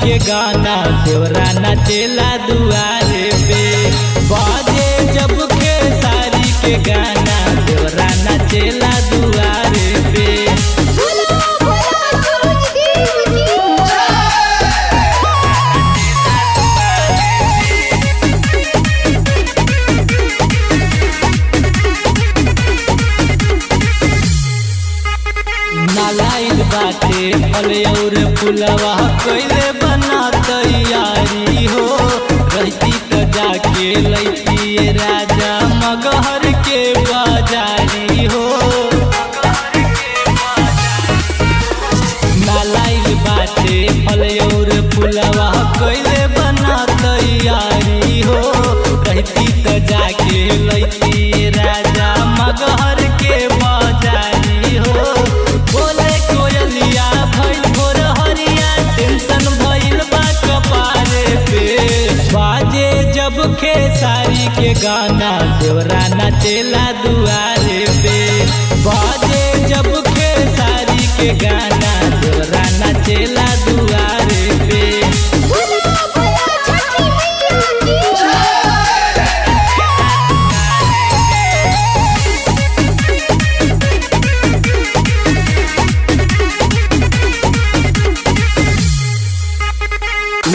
के गाना देवरा नाचेला दुआरे पे। बाजे जब खेसारी के गाना देवरा नाचेला दुआरे पे। नालाइल बाटे फल और फुलवा कैले बना तैयारी हो। रहती तो जाके लैती राजा मगहर के बाजारी हो। नालाइल बाटे फल और फुलवा कैले बना तैयारी हो। रहती तो जाके लैती राजा मगहर के बाजारी हो। बोले कोयलिया भइल भोर हरिया टेंशन भइल बा कपारे पे। बाजे जब खेसारी के गाना देवरा नाचेला दुआरे पे। बाजे जब खेसारी के गाना देवरा नाचेला दुआरे पे।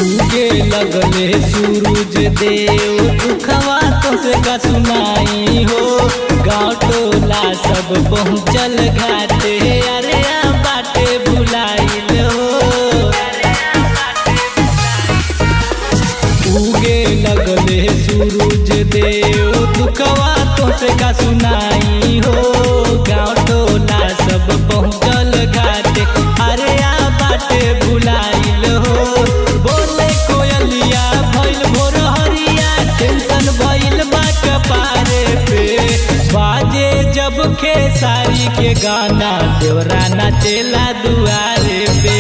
उगे लगले सूरज देव दुखवा तुझे का सुनाई हो। गाँव टोला सब पहुँचल घाटे अरे बाटे भुलाइल हो। उगे लगले सूरज देव दुखवा तुझे का सुनाई हो। गाँव टोला सब पहुँचल घाटे अरे बाटे भुलाइल हो। बोले कोयलिया भइल भोर हरिया टेंशन भइल बा कपारे पे। बाजे जब खेसारी के गाना देवरा नाचेला दुआरे पे।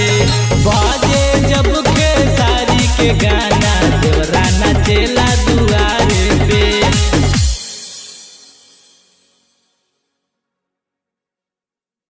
बाजे जब खेसारी के गाना